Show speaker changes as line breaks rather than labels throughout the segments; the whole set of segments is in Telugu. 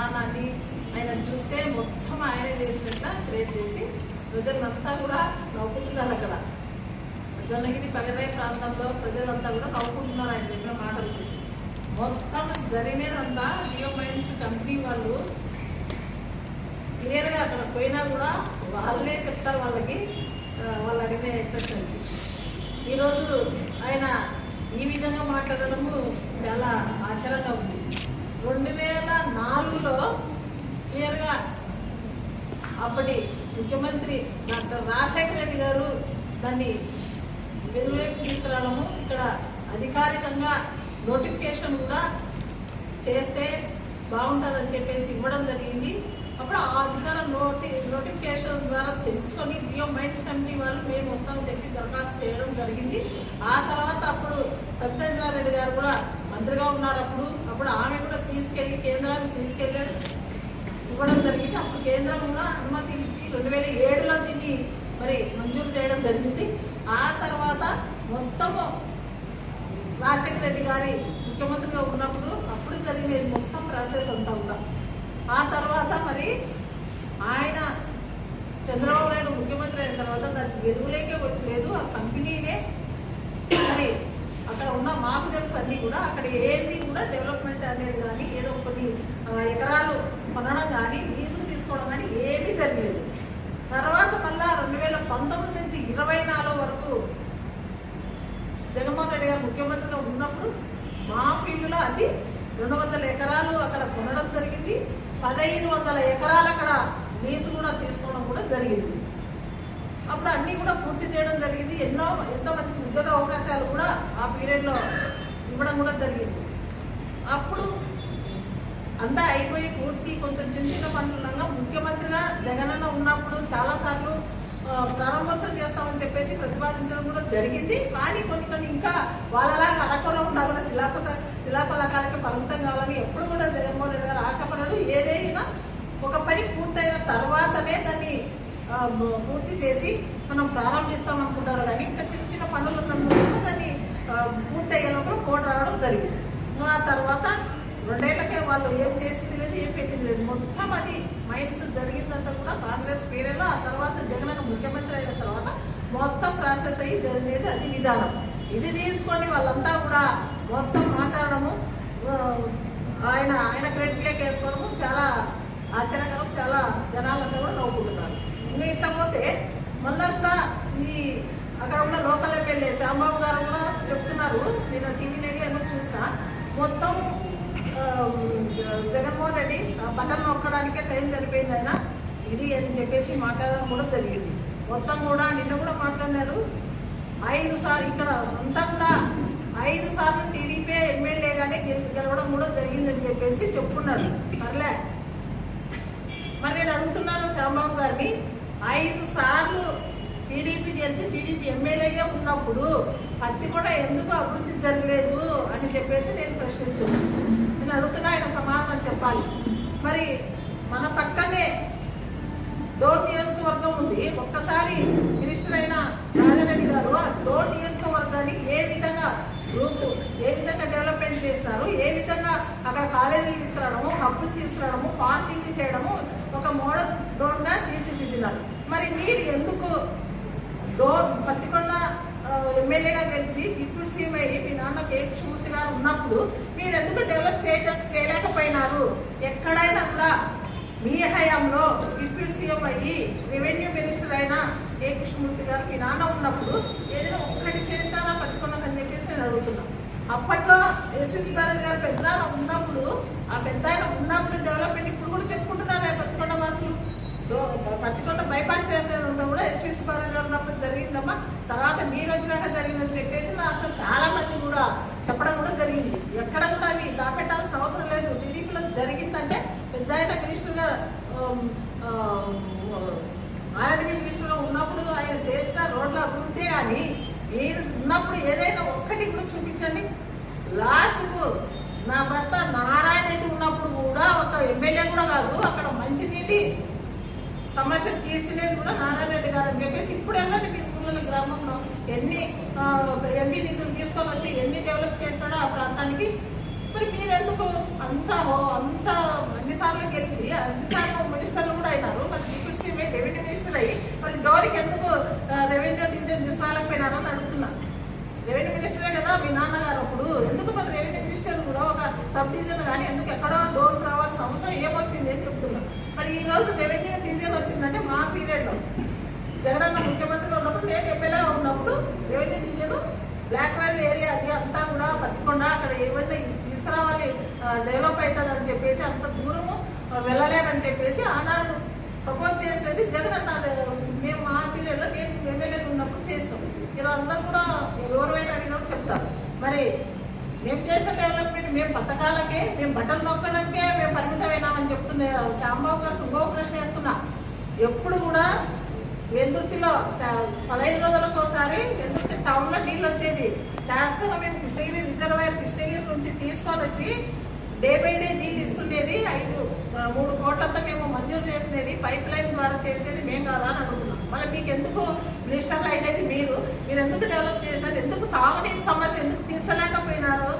విధానాన్ని ఆయన చూస్తే మొత్తం ఆయనే చేసినట్లా క్రియేట్ చేసి ప్రజలంతా కూడా నవ్వుకుంటున్నారు. అక్కడ జొన్నగిరి పగరాయి ప్రాంతంలో ప్రజలంతా కూడా నవ్వుకుంటున్నారు ఆయన చెప్పిన మాటలు చూసి. మొత్తం జరిగినదంతా జియో మైన్స్ కంపెనీ వాళ్ళు క్లియర్గా అక్కడ పోయినా కూడా వాళ్ళే చెప్తారు వాళ్ళకి వాళ్ళు అడిగిన ప్రశ్నకి. ఈరోజు ఆయన ఈ విధంగా మాట్లాడడము చాలా ఆశ్చర్యంగా ఉంది. 2004లో క్లియర్గా అప్పటి ముఖ్యమంత్రి డాక్టర్ రాజశేఖర రెడ్డి గారు దాన్ని వెలుగులోకి తీసుకురావడము, ఇక్కడ అధికారికంగా నోటిఫికేషన్ కూడా చేస్తే బాగుంటుందని చెప్పేసి ఇవ్వడం జరిగింది. అప్పుడు ఆ అధికార నోటిఫికేషన్ ద్వారా తెలుసుకొని జియో మైన్స్ కంపెనీ వాళ్ళు మేము వస్తామని చెప్పి దరఖాస్తు చేయడం జరిగింది. ఆ తర్వాత అప్పుడు సబితారెడ్డి గారు కూడా మంత్రిగా ఉన్నారు. అప్పుడు ఆమె కూడా తీసుకెళ్లి కేంద్రానికి తీసుకెళ్ళి ఇవ్వడం జరిగింది. అప్పుడు కేంద్రం కూడా అనుమతి ఇచ్చి 2007లో దీన్ని మరి మంజూరు చేయడం జరిగింది. ఆ తర్వాత మొత్తము రాజశేఖర రెడ్డి గారి ముఖ్యమంత్రిగా ఉన్నప్పుడు అప్పుడు జరిగినది మొత్తం ప్రాసెస్ అంతా కూడా. ఆ తర్వాత మరి ఆయన చంద్రబాబు నాయుడు ముఖ్యమంత్రి అయిన తర్వాత దానికి వెలుగులేకే వచ్చలేదు. ఆ కంపెనీనే మరి అక్కడ ఉన్న మాకు తెలుసు అన్నీ కూడా అక్కడ ఏది కూడా డెవలప్మెంట్ అనేది కానీ ఏదో కొన్ని ఎకరాలు కొనడం కానీ లీజుకు తీసుకోవడం కానీ ఏమీ జరగలేదు. తర్వాత మళ్ళా 2019 నుంచి 24 వరకు జగన్మోహన్ రెడ్డి గారు ముఖ్యమంత్రిగా ఉన్నప్పుడు మా ఫీల్డ్లో అది 200 ఎకరాలు అక్కడ కొనడం జరిగింది. 1500 ఎకరాలు అక్కడ లీజు కూడా తీసుకోవడం కూడా జరిగింది. అప్పుడు అన్నీ కూడా పూర్తి చేయడం జరిగింది. ఎంతో మంచి ఉద్యోగ అవకాశాలు కూడా ఆ పీరియడ్లో ఇవ్వడం కూడా జరిగింది. అప్పుడు అంతా అయిపోయి పూర్తి కొంచెం చిన్న చిన్న పనులుగా ముఖ్యమంత్రిగా జగనన్న ఉన్నప్పుడు చాలాసార్లు ప్రారంభోత్సవం చేస్తామని చెప్పేసి ప్రతిపాదించడం కూడా జరిగింది. కానీ కొన్ని ఇంకా వాళ్ళలాగా అరకొర ఉన్నా కూడా శిలాఫలకాలకి పరిమితం కావాలని ఎప్పుడు కూడా జగన్మోహన్ రెడ్డి గారు ఆశపడడు. ఏదైనా ఒక పని పూర్తయిన తర్వాతనే దాన్ని పూర్తి చేసి మనం ప్రారంభిస్తాం అనుకుంటాడు. కానీ ఇంకా చిన్న చిన్న పనులు ఉన్నందుకు దాన్ని పూర్తయ్యే లోపల కోడ్ రావడం జరిగింది. ఆ తర్వాత 2 ఏళ్లకే వాళ్ళు ఏం చేసింది లేదు, ఏం పెట్టింది లేదు. మొత్తం అది మైన్స్ జరిగిందంతా కూడా కాంగ్రెస్ పీరియడ్లో. ఆ తర్వాత జగన్ ముఖ్యమంత్రి అయిన తర్వాత మొత్తం ప్రాసెస్ అయ్యి జరిగేది అది విధానం. ఇది తీసుకొని వాళ్ళంతా కూడా మొత్తం మాట్లాడడము, ఆయన క్రెడిట్లోకి వేసుకోవడము చాలా ఆశ్చర్యకరం. చాలా జనాలంతా కూడా నవ్వుకుంటున్నారు. ఇంకా ఇట్లా పోతే మళ్ళీ కూడా అక్కడ ఉన్న లోకల్ ఎమ్మెల్యే శ్యాంబాబు గారు కూడా చెప్తున్నారు. నేను టీవీ నేర్లో చూసిన మొత్తం జగన్మోహన్ రెడ్డి బటన్ నొక్కడానికే టైం సరిపోయింది ఆయన ఇది అని చెప్పేసి మాట్లాడడం కూడా జరిగింది. మొత్తం కూడా నిన్న కూడా మాట్లాడినారు. 5 సార్లు ఇక్కడ అంతా కూడా 5 సార్లు టీడీపీ ఎమ్మెల్యేగానే గెలవడం కూడా జరిగిందని చెప్పేసి చెప్పుకున్నాడు. పర్లే మరి నేను అడుగుతున్నాను శ్యాంబాబు గారిని, 5 సార్లు టీడీపీ గెలిచి టీడీపీ ఎమ్మెల్యేగా ఉన్నప్పుడు పత్తికొండ ఎందుకు అభివృద్ధి జరగలేదు అని చెప్పేసి నేను ప్రశ్నిస్తున్నాను. నేను అడుగుతున్నా, ఆయన సమాధానం చెప్పాలి. మరి మన పక్కనే డోర్ నియోజకవర్గం ఉంది. ఒక్కసారి మినిస్టర్ అయిన రాజారెడ్డి గారు ఆ డోర్ నియోజకవర్గాన్ని ఏ విధంగా డెవలప్మెంట్ చేసినారు, ఏ విధంగా అక్కడ కాలేజీలు తీసుకురావడము, హబ్బులు తీసుకురావడము, పార్కింగ్ చేయడము, ఒక మోడల్ డోర్గా తీర్చిదిద్దినారు. మరి మీరు ఎందుకు పత్తికొండ ఎమ్మెల్యేగా గెలిచి డిప్యూటీ సీఎం అయ్యి మీ నాన్న కే కృష్ణమూర్తి గారు ఉన్నప్పుడు మీరు ఎందుకు డెవలప్ చేయలేకపోయినారు? ఎక్కడైనా కూడా మీ హయాంలో డిప్యూటీ సీఎం అయ్యి రెవెన్యూ మినిస్టర్ అయిన కే కృష్ణమూర్తి గారు మీ నాన్న ఉన్నప్పుడు ఏదైనా ఒక్కటి చేస్తారా పత్తికొండకు అని చెప్పేసి నేను అడుగుతున్నాను. అప్పట్లో ఎస్వి సుబ్బారెడ్డి గారు పెద్దనాన్న ఉన్నప్పుడు, ఆ పెద్ద ఆయన ఉన్నప్పుడు డెవలప్మెంట్ ఇప్పుడు కూడా చెప్పుకుంటున్నారు పత్తికొండ వాసులు. పత్తికొండ బైపాస్ చేసేదంతా కూడా ఎస్వి సుబ్బారెడ్డి గారు ఉన్నప్పుడు జరిగిందమ్మా, తర్వాత మీరు వచ్చినాక జరిగిందని చెప్పేసి నాతో చాలా మంది కూడా చెప్పడం కూడా జరిగింది. ఎక్కడ కూడా అవి దాపెట్టాల్సిన అవసరం లేదు. టీడీపీలో జరిగిందంటే పెద్ద ఆయన మినిస్టర్గా ఆర్ఎండ్బి మినిస్టర్గా ఉన్నప్పుడు ఆయన చేసిన రోడ్ల అభివృద్ధి కానీ మీరు ఉన్నప్పుడు ఏదైనా ఒక్కటి కూడా చూపించండి. లాస్ట్కు నా భర్త నారాయణ రెడ్డి ఉన్నప్పుడు కూడా ఒక ఎమ్మెల్యే కూడా కాదు, అక్కడ మంచినీటి సమస్య తీర్చినది కూడా నారాయణ రెడ్డి గారు అని చెప్పేసి ఇప్పుడు వెళ్ళండి మీరు కుర్నూలు గ్రామంలో ఎన్ని ఎంపీ నిధులు తీసుకొని వచ్చి ఎన్ని డెవలప్ చేస్తాడో ఆ ప్రాంతానికి. మరి మీరెందుకు అంత అన్నిసార్లు గెలిచి అన్నిసార్లు మినిస్టర్లు కూడా అయినారు. మరి డిప్యూటీ సీఎం రెవెన్యూ మినిస్టర్ అయ్యి మరి డోరికి ఎందుకు రెవెన్యూ డివిజన్ తీసుకురాలేకపోయినారని అడుగుతున్నా. రెవెన్యూ మినిస్టరే కదా మీ నాన్నగారు, అప్పుడు ఎందుకు మరి రెవెన్యూ మినిస్టర్ కూడా ఒక సబ్ డివిజన్ కానీ ఎందుకు ఎక్కడో డోర్కి రావాల్సిన అవసరం ఏమొచ్చింది అని చెప్తున్నా. మరి ఈ రోజు రెవెన్యూ డివిజన్ వచ్చిందంటే మా పీరియడ్లో జగనన్న ముఖ్యమంత్రి ఉన్నప్పుడు, నేను ఎమ్మెల్యేగా ఉన్నప్పుడు revenue division block valley area అది అంతా కూడా బతికుండా అక్కడ ఏమైనా తీసుకురావాలి డెవలప్ అవుతుంది అని చెప్పేసి అంత దూరము వెళ్ళలేదని చెప్పేసి ఆనాడు ప్రపోజ్ చేసేది జగనన్న. మేము మా పీరియడ్లో నేను ఎమ్మెల్యేగా ఉన్నప్పుడు చేస్తాం. ఇలా అందరూ కూడా ఎవరైనా అడిగినప్పుడు చెప్తారు. మరి మేము చేసిన డెవలప్మెంట్ మేము పథకాలకే, మేము బట్టలు నొక్కడానికే మేము పరిమితమైనామని చెప్తున్నా. శ్యాంబాబు గారికి ఇంకో ప్రశ్న వేస్తున్నా. ఎప్పుడు కూడా వెల్దుర్తిలో 15 రోజులకు ఒకసారి వెల్దుర్తి టౌన్లో నీళ్ళు వచ్చేది. శాశ్వతంగా మేము కృష్ణగిరి రిజర్వాయర్ కృష్ణగిరి నుంచి తీసుకొని వచ్చి డే బై డే నీళ్ళు ఇస్తుండేది. 3 కోట్లంతా మేము మంజూరు చేసినది, పైప్ లైన్ ద్వారా చేసేది మేము కాదా అని అడుగుతున్నాం. మరి మీకు ఎందుకు మినిస్టర్లు అయినది మీరు ఎందుకు డెవలప్ చేసినారు, ఎందుకు తాగునీటి సమస్య ఎందుకు తీర్చలేకపోయినారు,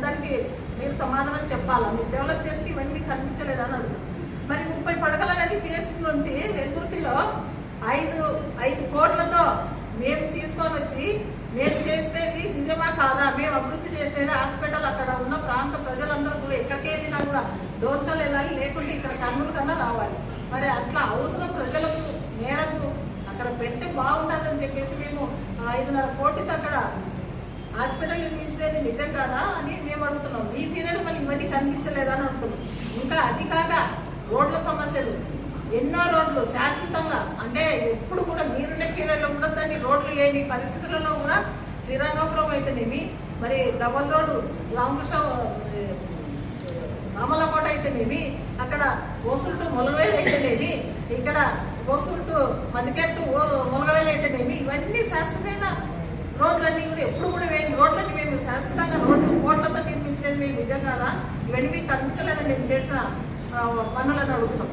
దానికి మీరు సమాధానం చెప్పాలా. మీరు డెవలప్ చేసి ఇవన్నీ మీకు కనిపించలేదా అని అడుగుతున్నాం. మరి 30 పడకల గది పిఎస్సి నుంచి వెల్దుర్తిలో 5 కోట్లతో మేము తీసుకొని వచ్చి మేము చేసినది నిజమా కాదా, మేము అభివృద్ధి చేసినది హాస్పిటల్ అక్కడ ఉన్న ప్రాంత ప్రజలందరూ కూడా ఎక్కడికి వెళ్ళినా కూడా డోన్కల్ వెళ్ళాలి, లేకుంటే ఇక్కడ కర్నూలు కన్నా రావాలి. మరి అట్లా అవసరం ప్రజలకు మేరకు అక్కడ పెడితే బాగుంటుందని చెప్పేసి మేము 5.5 కోట్లతో అక్కడ హాస్పిటల్ నిర్మించలేదు నిజం కాదా అని మేము అడుగుతున్నాం. మీ పీరియడ్ మళ్ళీ ఇవన్నీ కనిపించలేదా అని అడుగుతున్నాం. ఇంకా అది కాక రోడ్ల సమస్యలు, ఎన్నో రోడ్లు శాశ్వతంగా అంటే ఎప్పుడు కూడా మీరున్న పీరియడ్లో కూడా దాన్ని రోడ్లు లేని పరిస్థితులలో కూడా శ్రీరంగపురం అయితేనేమి, మరి డబల్ రోడ్డు రామకృష్ణ రామలకోట అయితేనేమి, అక్కడ ఓసులు టు మొలగవేలు అయితేనేమి, ఇక్కడ ఓసులు టు మదికెట్టు మొలగవేలు అయితేనేమి, ఇవన్నీ శాశ్వతమైన రోడ్లన్నీ కూడా ఎప్పుడు కూడా వేయని రోడ్లన్నీ మేము శాశ్వతంగా రోడ్లు కోట్లతో నిర్మించలేదు. మేము నిజం కాదా, ఇవన్నీ మీకు కనిపించలేదని మేము చేసిన పనులను అడుగుతున్నాం.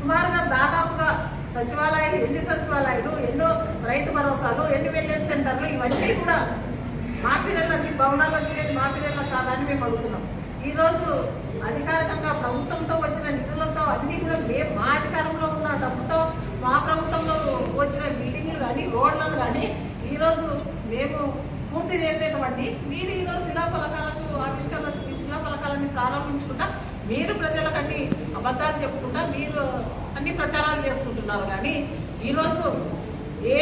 సుమారుగా దాదాపుగా సచివాలయాలు, ఎన్ని సచివాలయాలు, ఎన్నో రైతు భరోసాలు, ఎన్ని వెల్నెస్ సెంటర్లు, ఇవన్నీ కూడా మా పీరియడ్లో అన్ని భవనాలు వచ్చినది మా పీరియడ్లో కాదా అని మేము అడుగుతున్నాం. ఈరోజు అధికారికంగా ప్రభుత్వంతో వచ్చిన నిధులతో అన్నీ కూడా మేము మా అధికారంలో ఉన్న డబ్బుతో మా ప్రభుత్వంలో వచ్చిన బిల్డింగ్లు కానీ రోడ్లను కానీ ఈరోజు మేము పూర్తి చేసేటువంటి మీరు ఈరోజు శిలాఫలకాలకు ఆవిష్కరణ శిలాఫలకాలని ప్రారంభించుకుంటా మీరు ప్రజలకన్నీ అబద్ధాలు చెప్పుకుంటా మీరు అన్ని ప్రచారాలు చేసుకుంటున్నారు. కానీ ఈరోజు ఏ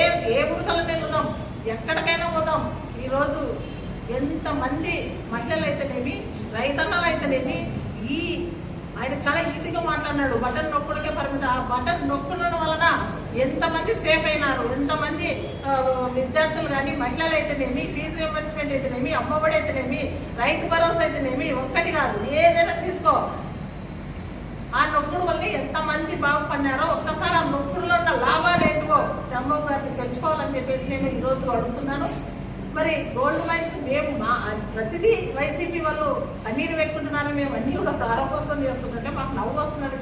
ఊరికలను వెళ్దాం, ఎక్కడికైనా పోదాం, ఈరోజు ఎంతమంది మహిళలు అయితేనేమి, రైతన్నలు అయితేనేమి, ఆయన చాలా ఈజీగా మాట్లాడినాడు. బటన్ నొక్కుడికే పరిమితం. ఆ బటన్ నొక్కడం వలన ఎంతమంది సేఫ్ అయినారు, ఎంతమంది విద్యార్థులు కానీ మహిళలు అయితేనేమి, ఫీజు రియంబర్స్మెంట్ అయితేనేమి, అమ్మఒడి అయితేనేమి, రైతు భరోసా అయితేనేమి, ఒక్కటి కాదు ఏదైనా తీసుకో. ఆ నొక్కుడు వల్ల ఎంతమంది బాగుపడినారో ఒక్కసారి ఆ నొక్కుడులో ఉన్న లాభాలు ఏంటివో శ్యాంబాబు గారిని తెలుసుకోవాలని చెప్పేసి నేను ఈరోజు అడుగుతున్నాను. మరి గోల్డ్ మైన్స్ మేము ప్రతిదీ వైసీపీ వాళ్ళు కన్నీరు పెట్టుకుంటున్నారు, మేము అన్నీ కూడా ప్రారంభోత్సవం చేస్తుంటే మాకు నవ్వు వస్తున్నది.